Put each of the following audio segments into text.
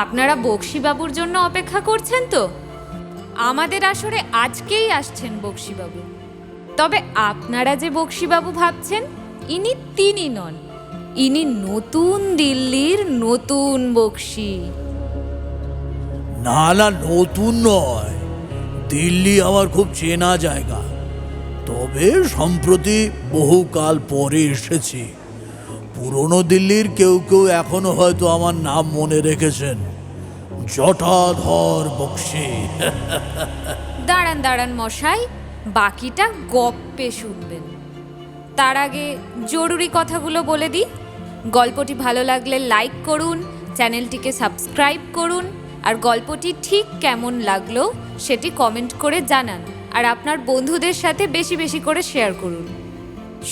আপনারা বক্সিবাবুর জন্য অপেক্ষা করছেন তো? আমাদের আসরে আজকেই আসছেন বক্সিবাবু। তবে আপনারা যে বক্সিবাবু ভাবছেন, ইনি তিনি নন। ইনি নতুন দিল্লির নতুন বক্সি। না না, নতুন নয়, দিল্লি আমার খুব চেনা জায়গা। তবে সম্প্রতি বহুকাল পরে এসেছি। পুরনো দিল্লির কেউ কেউ এখনো হয়তো আমার নাম মনে রেখেছেন, জটাধর বক্সি। দাঁড়ান দাঁড়ান মশাই, বাকিটা গপ্পে শুনবেন। তার আগে জরুরি কথাগুলো বলে দিই। গল্পটি ভালো লাগলে লাইক করুন, চ্যানেলটিকে সাবস্ক্রাইব করুন, আর গল্পটি ঠিক কেমন লাগলো সেটি কমেন্ট করে জানান, আর আপনার বন্ধুদের সাথে বেশি বেশি করে শেয়ার করুন।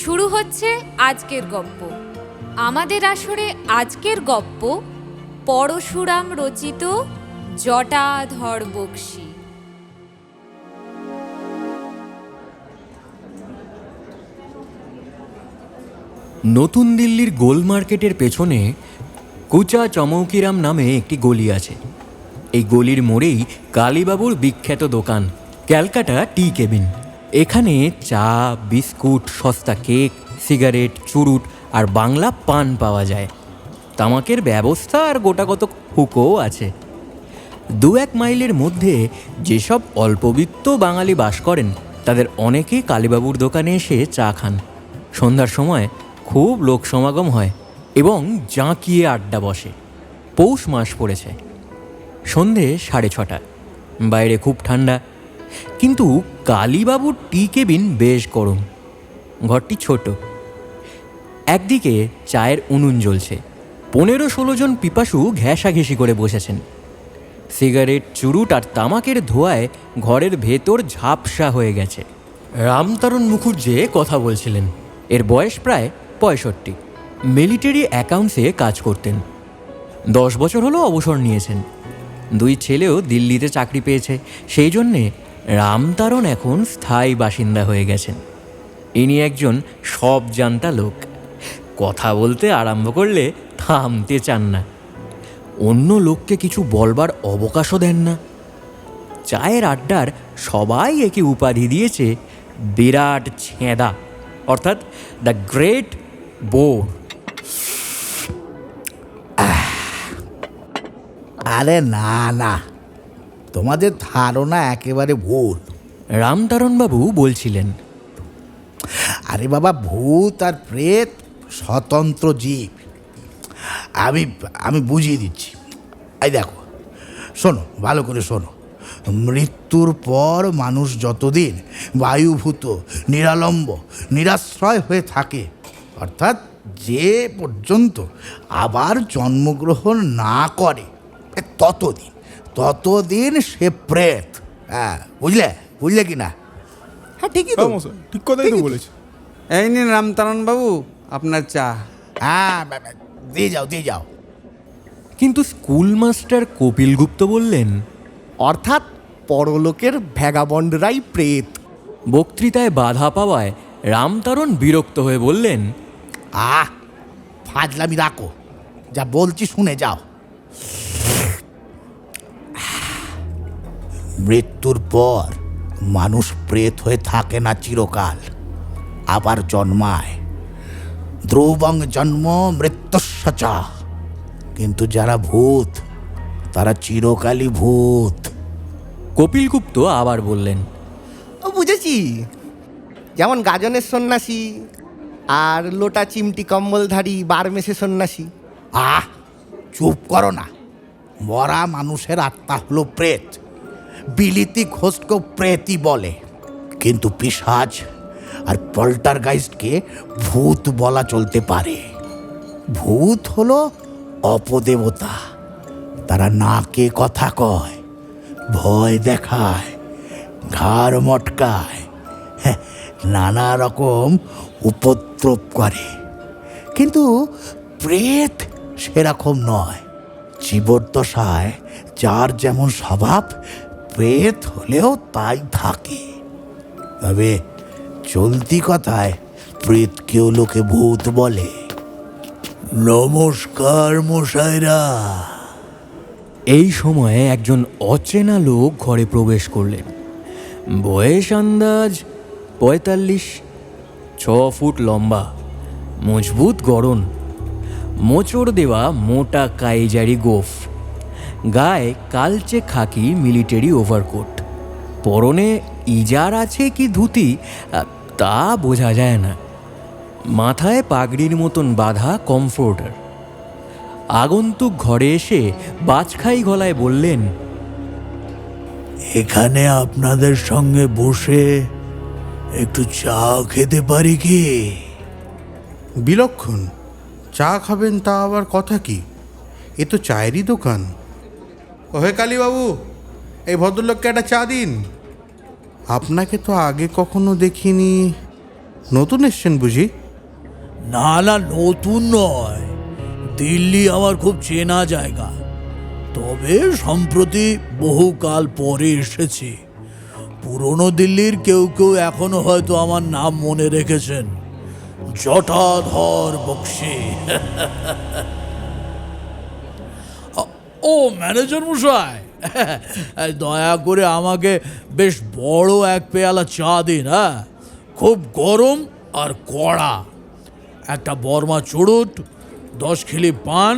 শুরু হচ্ছে আজকের গল্প। আমাদের আসরে আজকের গল্প পরশুরাম রচিত জটাধর বক্সি। নতুন দিল্লির গোল মার্কেটের পেছনে কুচা চমৌকিরাম নামে একটি গলি আছে। এই গলির মোড়েই কালীবাবুর বিখ্যাত দোকান ক্যালকাটা টি কেবিন। এখানে চা, বিস্কুট, সস্তা কেক, সিগারেট, চুরুট আর বাংলা পান পাওয়া যায়। তামাকের ব্যবস্থা আর গোটাকত হুকোও আছে। 2-1 মাইলের মধ্যে যেসব অল্পবিত্ত বাঙালি বাস করেন তাদের অনেকেই কালীবাবুর দোকানে এসে চা খান। সন্ধ্যার সময় খুব লোক সমাগম হয় এবং জাঁকিয়ে আড্ডা বসে। পৌষ মাস পড়েছে। সন্ধে 6:30। বাইরে খুব ঠান্ডা, কিন্তু কালীবাবুর টি কেবিন বেশ গরম। ঘরটি ছোট। একদিকে চায়ের উনুন জ্বলছে। 15-16 জন পিপাসু ঘেঁষাঘেঁষি করে বসেছেন। সিগারেট, চুরুট আর তামাকের ধোঁয়ায় ঘরের ভেতর ঝাপসা হয়ে গেছে। রামতারণ মুখুজ্জে কথা বলছিলেন। এর বয়স প্রায় 65। মিলিটারি অ্যাকাউন্টসে কাজ করতেন। 10 বছর হলো অবসর নিয়েছেন। 2 ছেলেও দিল্লিতে চাকরি পেয়েছে। সেই জন্যে রামতারণ এখন স্থায়ী বাসিন্দা হয়ে গেছেন। ইনি একজন সব জানতা লোক। কথা বলতে আরম্ভ করলে থামতে চান না। অন্য লোককে কিছু বলবার অবকাশও দেন না। চায়ের আড্ডার সবাই একে উপাধি দিয়েছে বিরাট ছেঁদা, অর্থাৎ দ্য গ্রেট বোর। আরে না না, তোমাদের ধারণা একেবারে ভুল। রামতারণবাবু বলছিলেন, আরে বাবা, ভূত আর প্রেত স্বতন্ত্র জীব। আমি বুঝিয়ে দিচ্ছি। এই দেখো, শোনো, ভালো করে শোনো। মৃত্যুর পর মানুষ যতদিন বায়ুভূত, নিরালম্ব, নিরাশ্রয় হয়ে থাকে, অর্থাৎ যে পর্যন্ত আবার জন্মগ্রহণ না করে, ততদিন সে প্রেত। হ্যাঁ, বুঝলে কি না? হ্যাঁ, ঠিকই তো, ঠিক কথাই তো বলেছে। এই নিন রামতারণ বাবু আপনার চা। হ্যাঁ, দিয়ে যাও। কিন্তু স্কুল মাস্টার কপিল গুপ্ত বললেন, অর্থাৎ পরলোকের ভ্যাগাবন্ডরাই প্রেত। বক্তৃতায় বাধা পাওয়ায় রামতারণ বিরক্ত হয়ে বললেন, ফাজলামি রাখো, যা বলছি শুনে যাও। মৃত্যুর পর মানুষ প্রেত হয়ে থাকে না চিরকাল, আবার জন্মায়। ধ্রুবং জন্ম মৃত্যুস্য চ। কিন্তু যারা ভূত, তারা চিরকালই ভূত। কপিল গুপ্ত আবার বললেন, ও বুঝেছি, যেমন গাজনের সন্ন্যাসী আর লোটা চিমটি কম্বলধারী বারমেসে সন্ন্যাসী। চুপ করো না। মরা মানুষের আত্মা হলো প্রেত। বিলিতি ঘোষকেও প্রেতই বলে, কিন্তু পিশাচ আর পল্টারগাইস্টকে ভূত বলা চলতে পারে। ভূত হলো অপদেবতা। তারা নাকে কথা কয়, ভয় দেখায়, ঘাড় মটকায়, নানা রকম উপদ্রব করে। কিন্তু প্রেত সেরকম নয়। জীবদ্দশায় যার যেমন স্বভাব, প্রেত হলেও তাই থাকে। তবে চলতি কথায় প্রেতকেও লোকে ভূত বলে। নমস্কার মশাইরা। এই সময়ে একজন অচেনা লোক ঘরে প্রবেশ করলেন। বয়স আন্দাজ ৪৫, ৬ ফুট লম্বা, মজবুত গড়ন, মোচড় দেওয়া মোটা কাইজারি গোফ, গায়ে কালচে খাকি মিলিটারি ওভারকোট, পরনে ইজার আছে কি ধুতি তা বোঝা যায় না, মাথায় পাগড়ির মতন বাঁধা কমফোর্টার। আগন্তুক ঘরে এসে বাজখাই গলায় বললেন, এখানে আপনাদের সঙ্গে বসে একটু চা খেতে পারি কি? বিলক্ষণ, চা খাবেন তা আবার কথা কি? এ তো চায়েরই দোকান। ওহে কালীবাবু, এই ভদ্রলোককে একটা চা দিন। আপনাকে তো আগে কখনো দেখিনি, নতুন এসছেন বুঝি? না না, নতুন নয়, দিল্লি আমার খুব চেনা জায়গা, তবে সম্প্রতি বহুকাল পরে এসেছি। পুরনো দিল্লির কেউ কেউ এখনো হয়তো আমার নাম মনে রেখেছেন, জটাধর বক্সি। ও ম্যানেজার মশাই, দয়া করে আমাকে বেশ বড় এক পেয়ালা চা দিন। হ্যাঁ, খুব গরম আর কড়া। একটা বর্মা চুরুট, 10 খিলি পান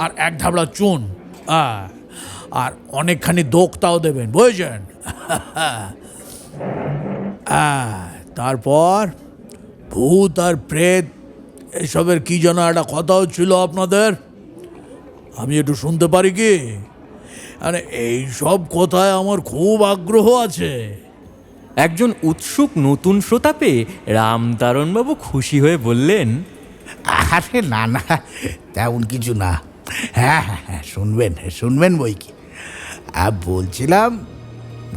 আর 1 ঢাবলা চুন। আর অনেকখানি দোক্তাও দেবেন, বুঝছেন? তারপর ভূত আর প্রেত এসবের কি যেন একটা কথাও ছিল আপনাদের, আমি একটু শুনতে পারি কি? মানে এইসব কথায় আমার খুব আগ্রহ আছে। একজন উৎসুক নতুন শ্রোতা পেয়ে রামতারণবাবু খুশি হয়ে বললেন, আরে না না, তেমন কিছু না। হ্যাঁ হ্যাঁ হ্যাঁ, শুনবেন শুনবেন বই কি। বলছিলাম,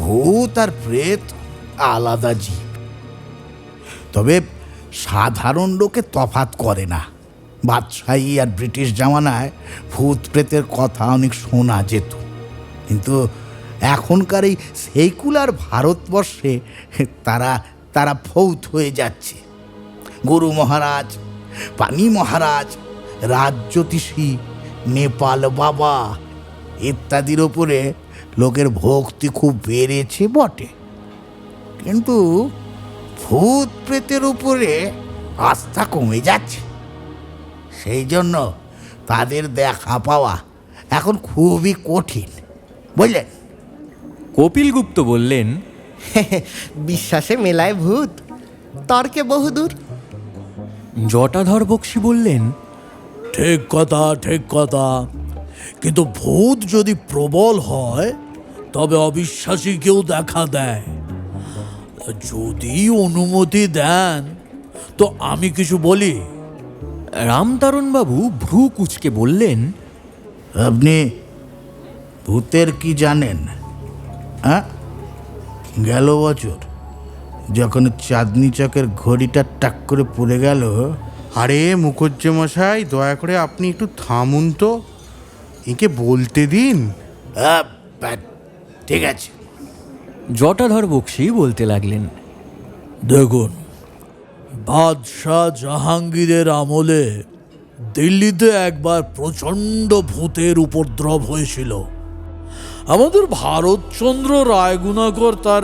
ভূত আর প্রেত আলাদা জীব, তবে সাধারণ লোকে তফাৎ করে না। বাদশাহী আর ব্রিটিশ জামানায় ভূত প্রেতের কথা অনেক শোনা যেত, কিন্তু এখনকার এই সেকুলার ভারতবর্ষে তারা তারা ফৌত হয়ে যাচ্ছে। গুরু মহারাজ, পানি মহারাজ, রাজজ্যোতিষী, নেপাল বাবা ইত্যাদির ওপরে লোকের ভক্তি খুব বেড়েছে বটে, কিন্তু ভূত প্রেতের উপরে আস্থা কমে যাচ্ছে। সেই জন্য তাদের দেখা পাওয়া এখন খুবই কঠিন, বুঝলেন? কপিল গুপ্ত বললেন, বিশ্বাসে মেলায় ভূত, তর্কে বহুদূর। জটাধর বক্সি বললেন, ঠিক কথা, ঠিক কথা, কিন্তু ভূত যদি প্রবল হয় তবে অবিশ্বাসী কেউ দেখা দেয়। যদি অনুমতি দেন তো আমি কিছু বলি। রামতারণবাবু ভ্রু কুঁচকে বললেন, আপনি ভূতের কি জানেন? হ্যাঁ, গেল বছর যখন চাঁদনি চকের ঘড়িটা টাক করে পড়ে গেল। আরে মুখুজ্জে মশাই, দয়া করে আপনি একটু থামুন তো, একে বলতে দিন। ঠিক আছে। জটাধর বক্সি বলতে লাগলেন, দেখুন, বাদশাহ জাহাঙ্গীরের আমলে দিল্লিতে একবার প্রচণ্ড ভূতের উপদ্রব হয়েছিল। আমাদের ভারতচন্দ্র রায়গুণাকর তার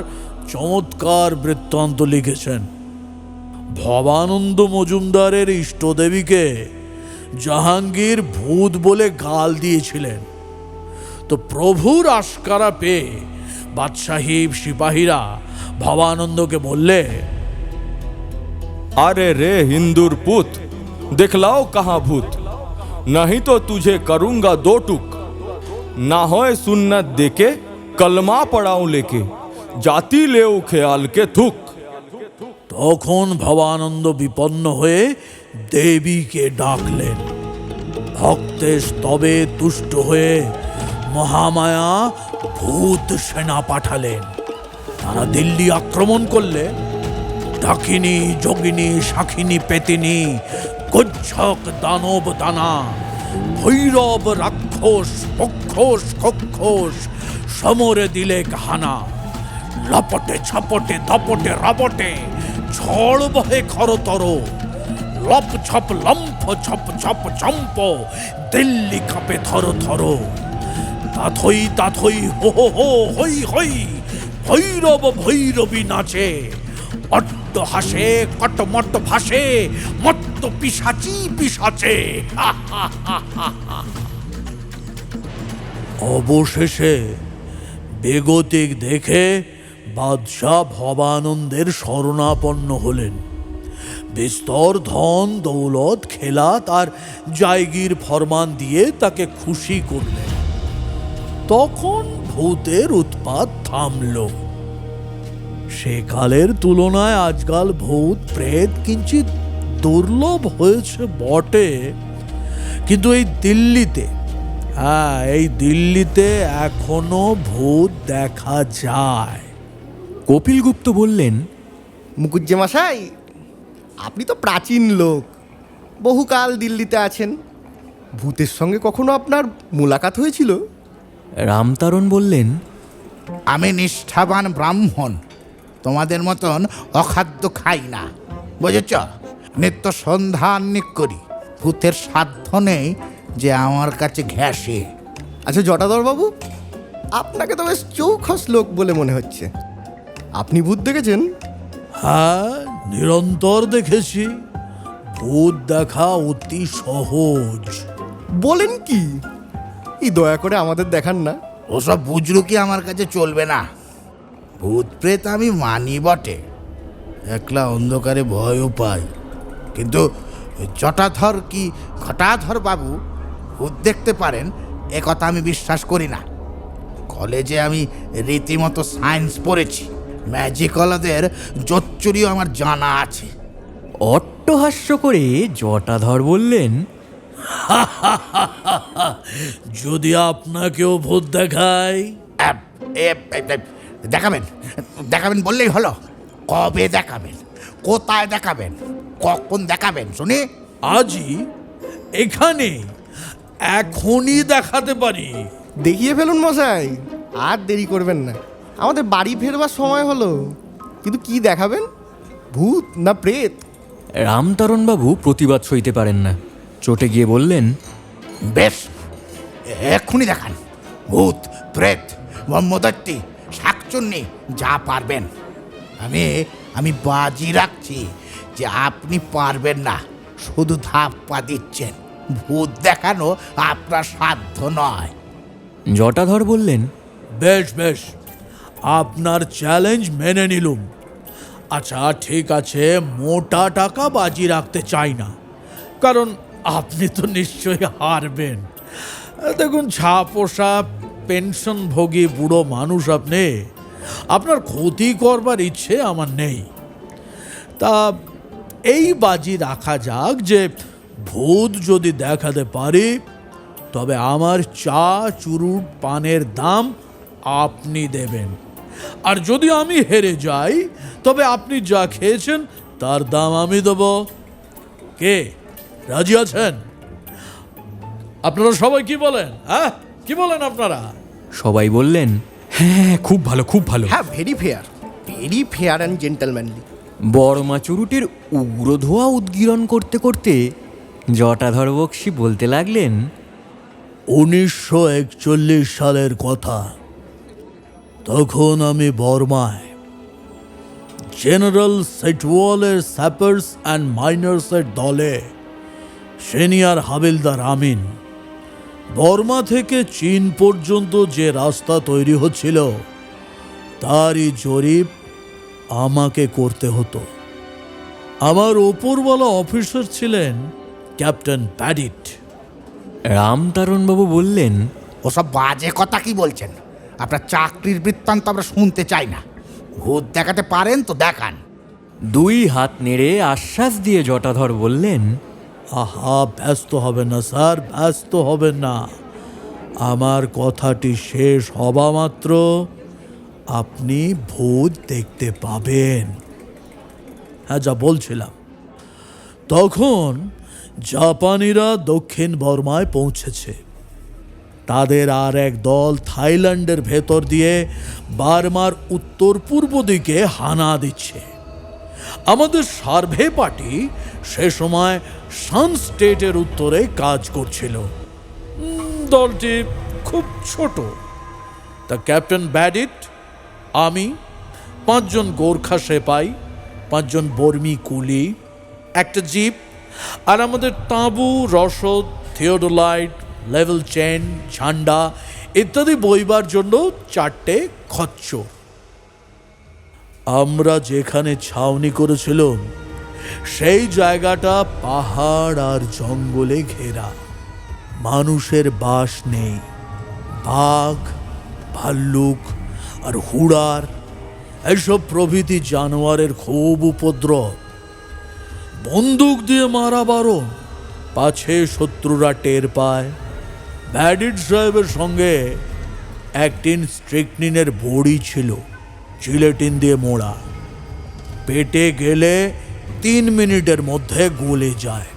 চমৎকার বৃত্তান্ত লিখেছেন। ভবানন্দ মজুমদারের ইষ্টদেবীকে জাহাঙ্গীর ভূত বলে গাল দিয়েছিলেন। তো প্রভুর আশকারা পেয়ে বাদশাহী সিপাহীরা ভবানন্দকে বললে, अरे रे हिंदुर पुत, दिखलाओ कहाँ भूत, नहीं तो तुझे करूंगा 2 टुक, ना होए सुन्नत देके कलमा पढ़ाऊं लेके, जाति लेओ ख्याल के थुक। তখন ভবানন্দ বিপন্ন হয়ে দেবীকে ডাকলেন। ভক্তের স্তবে তুষ্ট হয়ে মহামায়া ভূত সেনা পাঠালেন। তারা দিল্লি আক্রমণ করলে ডাকিনী, যোগিনী, শাখিনী, পেতিনী, গজ্জক, দানব, দানা, ভৈরব, রাক্ষস, পক্ষস, খক্ষস সমরে দিলে হানা। লপটে ছপটে দপটে রপটে ঝড় বহে খরতর, লপ ছপ লম্ফ ছপ ছপ চম্প, দিল্লি কাঁপে থর থর। তাথই তাথই হো হো হো হই হই, ভৈরব ভৈরবী নাচে, অট্ট হাসে কটমট ভাসে, মত্ত পিশাচি পিশাচে। অবশেষে বেগতিক দেখে বাদশাহ ভবানন্দের শরণাপন্ন হলেন। বিস্তর ধন দৌলত খেলাত আর জায়গির ফরমান দিয়ে তাকে খুশি করলেন। তখন ভূতের উৎপাত থামল। সেকালের তুলনায় আজকাল ভূত প্রেত কিঞ্চিত দুর্লভ হয়েছে বটে, কিন্তু এই দিল্লিতে, এই দিল্লিতে এখনো ভূত দেখা যায়। কপিলগুপ্ত বললেন, মুকুজ্জে মশাই, আপনি তো প্রাচীন লোক, বহুকাল দিল্লিতে আছেন। ভূতের সঙ্গে কখনো আপনার মোলাকাত হয়েছিল? রামতারণ বললেন, আমি নিষ্ঠাবান ব্রাহ্মণ, তোমাদের মতন অখাদ্য খাই না, বুঝেছ? নিত্য সন্ধানিক করি, ভূতের সাধ্য নেই যে আমার কাছে ঘেঁষে। আচ্ছা জটাধর বাবু, আপনাকে তো বেশ চৌখস লোক বলে মনে হচ্ছে। আপনি ভূত দেখেছেন? হ্যাঁ, নিরন্তর দেখেছি। ভূত দেখা অতি সহজ। বলেন কি? এই দয়া করে আমাদের দেখান না। ওসব বুজরুকি আমার কাছে চলবে না। ভূত প্রেত আমি মানি বটে, একলা অন্ধকারে ভয়ও পাই, কিন্তু জটাধর কি ঘটাধর বাবু ভূত দেখতে পারেন এ কথা আমি বিশ্বাস করি না। কলেজে আমি রীতিমতো সায়েন্স পড়েছি, ম্যাজিকলদের জোচ্চুরিও আমার জানা আছে। অট্টহাস্য করে জটাধর বললেন, যদি আপনাকেও ভূত দেখায়? দেখাবেন দেখাবেন বললেই হলো। কবে দেখাবেন, কোথায় দেখাবেন, কখন দেখাবেন শুনি? আজই, এখানে, এখনই দেখাতে পারি। দেখিয়ে ফেলুন মশাই, আর দেরি করবেন না। আমাদের বাড়ি ফেরবার সময় হলো। কিন্তু কি দেখাবেন, ভূত না প্রেত? রামতারণবাবু প্রতিবাদ সইতে পারেন না, চটে গিয়ে বললেন, বেশ, এক্ষুনি দেখান। ভূত প্রেত ব্রহ্মদত্তি শাকচুন্নি যা পারবেন। আমি বাজি রাখছি যে আপনি পারবেন না, শুধু ধাপ্পা দিচ্ছেন। ভূত দেখানো আপনার সাধ্য নয়। জটাধর বললেন, বেশ বেশ, আপনার চ্যালেঞ্জ মেনে নিলুম। আচ্ছা ঠিক আছে, মোটা টাকা বাজি রাখতে চাই না, কারণ আপনি তো নিশ্চয়ই হারবেন। দেখুন, ছাপোষা পেনশনভোগী বুড়ো মানুষ আপনি, আপনার ক্ষতি করবার ইচ্ছে আমার নেই। তা এই বাজি রাখা যাক যে ভূত যদি দেখাতে পারি, তবে আমার চা চুরুট পানের দাম আপনি দেবেন, আর যদি আমি হেরে যাই তবে আপনি যা খেয়েছেন তার দাম আমি দেব। কে রাজি আছেন? আপনারা সবাই কি বলেন? হ্যাঁ, কি বলেন আপনারা? সবাই বললেন, হ্যাঁ, খুব ভালো, খুব ভালো। হ্যাঁ, ভেরি ফেয়ার অ্যান্ড জেন্টলম্যানলি। বড়মা চুরুটের উগ্র ধোয়া উদ্গীরণ করতে করতে জটাধর বক্সী বলতে লাগলেন, 1941 সালের কথা। তখন আমি বর্মায় জেনারেল সেটওয়ালের স্যাপার্স অ্যান্ড মাইনার্সের দলে সিনিয়র হাবিলদার আমিন। বর্মা থেকে চীন পর্যন্ত যে রাস্তা তৈরি হচ্ছিল তারই জরিপ আমাকে করতে হতো। আমার ওপরওয়ালা অফিসার ছিলেন ক্যাপ্টেন প্যাডিট। রামতারণবাবু বললেন, ওসব বাজে কথা কি বলছেন? আপনার চাকরির বৃত্তান্ত আমরা শুনতে চাই না। ভূত দেখাতে পারেন তো দেখান। দুই হাত নেড়ে আশ্বাস দিয়ে জটাধর বললেন, আহা, ব্যস্ত হবেন না স্যার, ব্যস্ত হবেন না। আমার কথাটি শেষ হবা মাত্র আপনি ভূত দেখতে পাবেন। হ্যাঁ, যা বলছিলাম, তখন জাপানিরা দক্ষিণ বর্মায় পৌঁছেছে। তাদের আর এক দল থাইল্যান্ডের ভেতর দিয়ে বার্মার উত্তর পূর্ব দিকে হানা দিচ্ছে। আমাদের সার্ভে পার্টি সে সময় সান স্টেটের উত্তরে কাজ করছিল। দলটি খুব ছোট। তা ক্যাপ্টেন ব্যাডিট, আমি, 5 জন গোর্খা সেপাই, 5 জন বর্মি কুলি, একটা জিপ, আর আমাদের তাঁবু, রসদ, থিওডোলাইট, লেভেল চেন, ঝান্ডা ইত্যাদি বইবার জন্য 4টে খচ্চর। আমরা যেখানে ছাউনি করেছিলাম সেই জায়গাটা পাহাড় আর জঙ্গলে ঘেরা। মানুষের বাস নেই। বাঘ, ভাল্লুক আর হুড়ার এইসব প্রভৃতি জানোয়ারের খুব উপদ্রব। বন্দুক দিয়ে মারা বারণ, পাছে শত্রুরা টের পায়। ব্যাডিট সাহেবের সঙ্গে 1 টিন স্ট্রিকনিনের বড়ি ছিল, জিলেটিন দিয়ে মোড়া। পেটে গেলে 3 মিনিটের মধ্যে গলে যায়।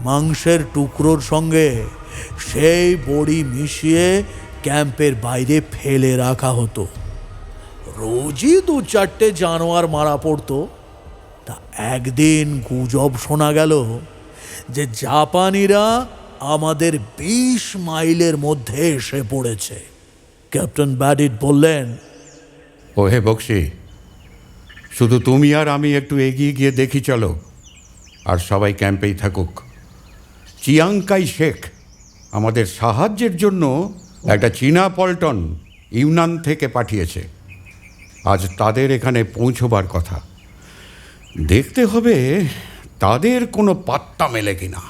মাংসের টুকরোর সঙ্গে সেই বড়ি মিশিয়ে ক্যাম্পের বাইরে ফেলে রাখা হতো। রোজই 2-4টে জানোয়ার মারা পড়তো। তা একদিন গুজব শোনা গেল যে জাপানিরা আমাদের 20 মাইলের মধ্যে এসে পড়েছে। ক্যাপ্টেন ব্যাডিট বললেন, ও হে বক্সি, শুধু তুমি আর আমি একটু এগিয়ে গিয়ে দেখি চলো, আর সবাই ক্যাম্পেই থাকুক। চিয়াংকাই শেখ আমাদের সাহায্যের জন্য একটা চীনা পল্টন ইউনান থেকে পাঠিয়েছে। আজ তাদের এখানে পৌঁছবার কথা। দেখতে হবে তাদের কোনো পাত্তা মেলে কিনা।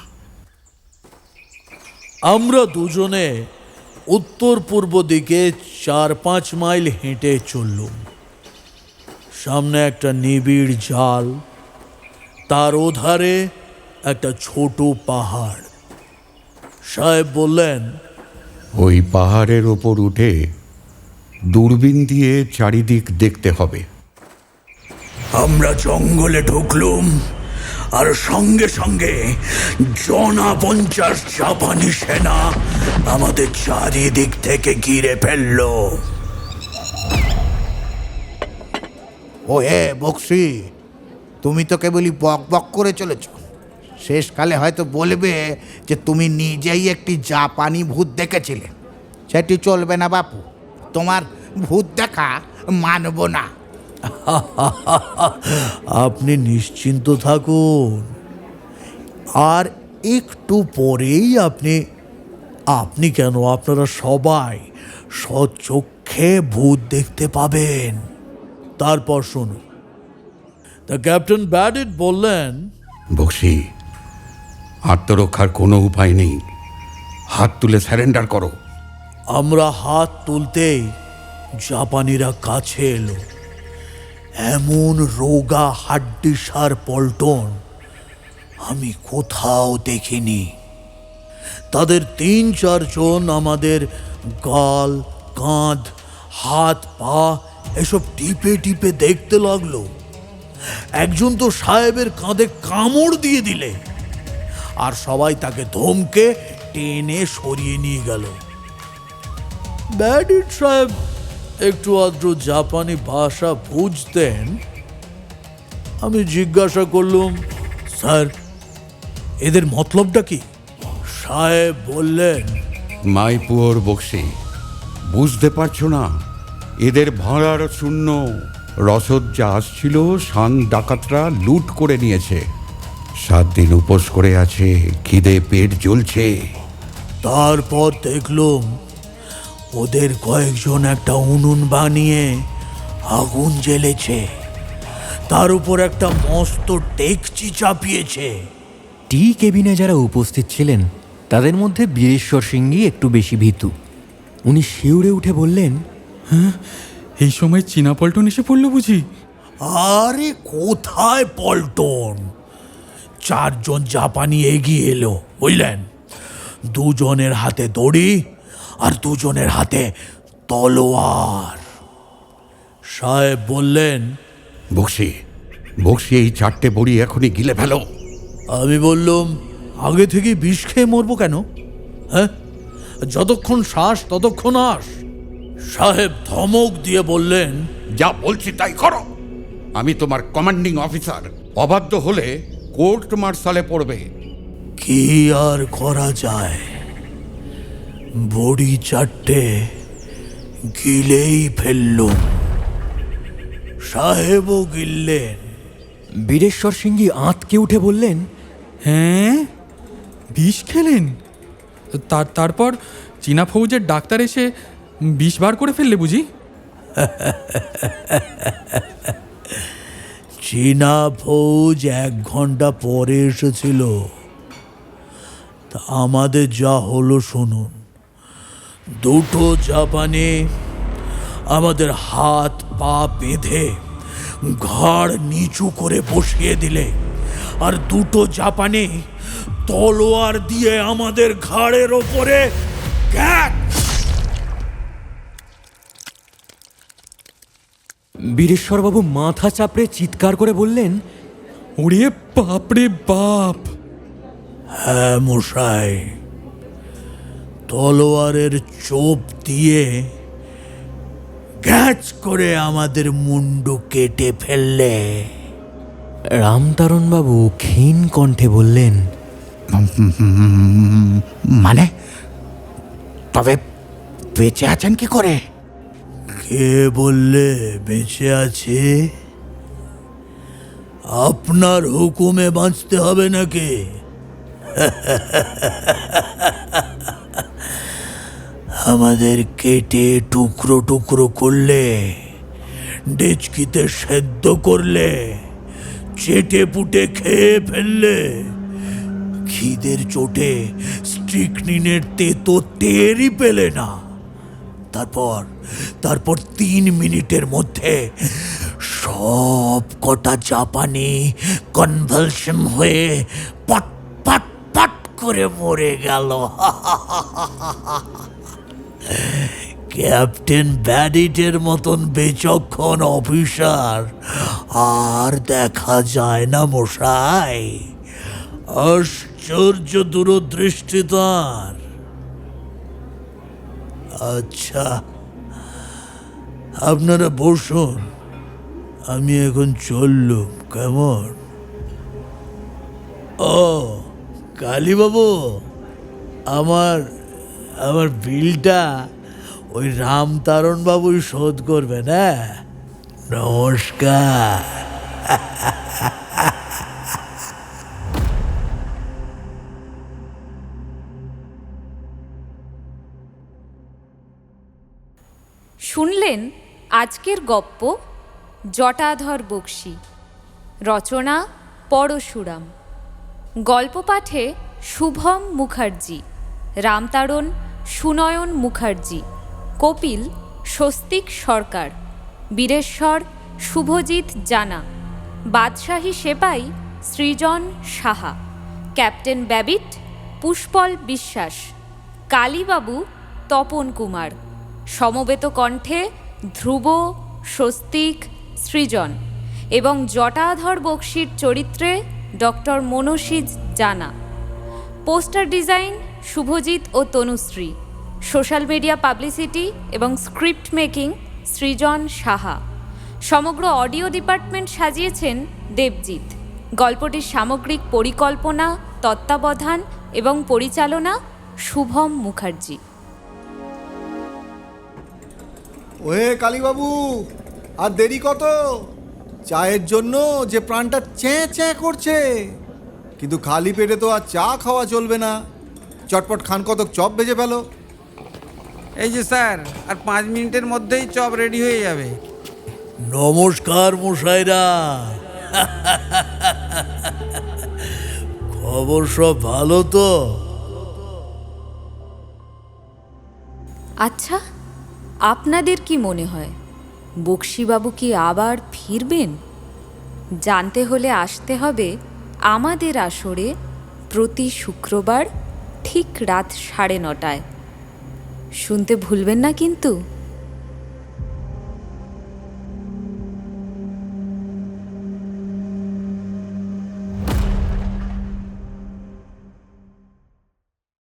আমরা দুজনে উত্তর পূর্ব দিকে 4-5 মাইল হেঁটে চললুম। সামনে একটা নিবিড় জাল, তার ওধারে একটা ছোট পাহাড়। সাহেব বললেন, ওই পাহাড়ের ওপর উঠে দূরবীন দিয়ে চারিদিক দেখতে হবে। আমরা জঙ্গলে ঢুকলুম, আর সঙ্গে সঙ্গে 50 জাপানি সেনা আমাদের চারিদিক থেকে ঘিরে ফেলল। ও হে বক্সি, তুমি তো কেবলই বক বক করে চলেছ। শেষকালে হয়তো বলবে যে তুমি নিজেই একটি জাপানি ভূত দেখেছিলে। সেটি চলবে না বাপু, তোমার ভূত দেখা মানব না। আপনি নিশ্চিন্ত থাকুন, আর একটু পরেই আপনি কেন, আপনারা সবাই স্বচক্ষে ভূত দেখতে পাবেন। তারপর শুনুন। তা ক্যাপ্টেন ব্যাডিট বললেন, বক্সি, আত্মরক্ষার কোনো উপায় নেই, হাত তুলে স্যারেন্ডার করো। আমরা হাত তুলতেই জাপানিরা কাছে এলো। এমন রোগা হাড্ডিসার পল্টন আমি কোথাও দেখিনি। তাদের 3-4 জন আমাদের গাল, কাঁধ, হাত, পা এসব টিপে টিপে দেখতে লাগলো। একজন তো সাহেবের কাঁধে কামড় দিয়ে দিলে, আর সবাই তাকে ধমকে টেনে সরিয়ে নিয়ে গেল। ব্যাডিট সাহেব একটু আধটু জাপানি ভাষা বুঝতেন। আমি জিজ্ঞাসা করলুম, স্যার, এদের মতলবটা কি? সাহেব বললেন, মাই পুয়ার বক্সি, বুঝতে পারছো না? এদের ভাড়ার শূন্য রসদ যা আসছিল শান ডাকাতরা লুট করে নিয়েছে। 7 দিন উপোস করে আছে, খিদে পেট জ্বলছে। তারপর দেখলুম ওদের কয়েকজন একটা উনুন বানিয়ে আগুন জ্বেলেছে, তার উপর একটা মস্ত ডেকচি চাপিয়েছে। টি কেবিনে যারা উপস্থিত ছিলেন তাদের মধ্যে বীরেশ্বর সিংই একটু বেশি ভীতু। উনি শিউরে উঠে বললেন, এই সময় চীনা পল্টন এসে পড়লো বুঝি? আরে কোথায় পল্টন! 4 জন জাপানি এগিয়ে এলো, বুঝলেন? 2 জনের হাতে দড়ি আর 2 জনের হাতে তলোয়ার। সাহেব বললেন, বক্সি, বক্সি, এই 4টে বড়ি এখনই গিলে ফেলো। আমি বললুম, আগে থেকে বিষ খেয়ে মরবো কেন? হ্যাঁ, যতক্ষণ শ্বাস ততক্ষণ আস। সাহেব ধমক দিয়ে বললেন, যা বলছি তাই করো। আমি তোমার কমান্ডিং অফিসার, অবাধ্য হলে কোর্ট মার্শালে পড়বে। কি আর করা যায়? বড়ি চারটে গিলেই ফেললুম, সাহেবও গিললেন। বীরেশ্বর সিংহী আঁতকে উঠে বললেন, হ্যাঁ, বিষ খেলেন? তারপর চীনা ফৌজের ডাক্তার এসে বিষ বার করে ফেললে বুঝি? চীনা ফৌজ 1 ঘন্টা পরে এসেছিল। তা আমাদের যা হলো শুনুন। 2 জাপানি আমাদের হাত পা বেঁধে ঘাড় নিচু করে বসিয়ে দিলে, আর 2 জাপানি তলোয়ার দিয়ে আমাদের ঘাড়ের ওপরে গ্যাট। বীরেশ্বরবাবু মাথা চাপড়ে চিৎকার করে বললেন, ওরে বাপরে বাপ! হ্যাঁ মশাই, তলোয়ারের চোপ দিয়ে গ্যাচ করে আমাদের মুন্ডু কেটে ফেললে। রামতারণবাবু ক্ষীণ কণ্ঠে বললেন, মানে তবে বেঁচে আছেন কি করে? কে বললে বেঁচে আছে? আপনার হুকুমে বাঁচতে হবে নাকি? আমাদের কেটে টুকরো টুকরো করলে, ডেচকিতে সেদ্ধ করলে, চেটে পুটে খেয়ে ফেললে, খিদের চোটে স্ট্রিকনিনের তেতো টেরই পেলে না। তারপর 3 মিনিটের মধ্যে সব কটা জাপানি কনভালশন হয়ে পট পট পট করে মরে গেল। ক্যাপ্টেন ব্যাডিটের মতন বিচক্ষণ অফিসার আর দেখা যায় না মশাই। আশ্চর্য দূরদৃষ্টি তার। আচ্ছা, আপনারা বসুন, আমি এখন চললুম। কেমন? ও কালীবাবু, আমার বিলটা ওই রামতারণ বাবুই শোধ করবেন। হ্যাঁ, নমস্কার। শুনলেন আজকের গপ্প জটাধর বক্সী। রচনা পরশুরাম। গল্প পাঠে শুভম মুখার্জি, রামতারণ সুনয়ন মুখার্জি, কপিল স্বস্তিক সরকার, বীরেশ্বর শুভজিৎ জানা, বাদশাহী সেপাই সৃজন সাহা, ক্যাপ্টেন ব্যাবিট পুষ্পল বিশ্বাস, কালীবাবু তপন কুমার। সমবেত কণ্ঠে ধ্রুব, স্বস্তিক, সৃজন এবং জটাধর বক্সীর চরিত্রে ডক্টর মনসিজ জানা। পোস্টার ডিজাইন শুভজিৎ ও তনুশ্রী। সোশ্যাল মিডিয়া পাবলিসিটি এবং স্ক্রিপ্ট মেকিং সৃজন সাহা। সমগ্র অডিও ডিপার্টমেন্ট সাজিয়েছেন দেবজিৎ। গল্পটির সামগ্রিক পরিকল্পনা, তত্ত্বাবধান এবং পরিচালনা শুভম মুখার্জি। ওহে কালীবাবু, আর দেরি কত? চায়ের জন্য যে প্রাণটা চ্যাঁ চ্যাঁ করছে, কিন্তু খালি পেটে তো আর চা খাওয়া চলবে না। চটপট খান কতক চপ ভেজে ফেলো। এই যে স্যার, আর 5 মিনিটের মধ্যেই চপ রেডি হয়ে যাবে। নমস্কার মশাইরা। খবর সব ভালো তো? আচ্ছা, আপনাদের কি মনে হয় বক্সীবাবু কি আবার ফিরবেন? জানতে হলে আসতে হবে আমাদের আসরে প্রতি শুক্রবার ঠিক রাত 9:30। শুনতে ভুলবেন না কিন্তু।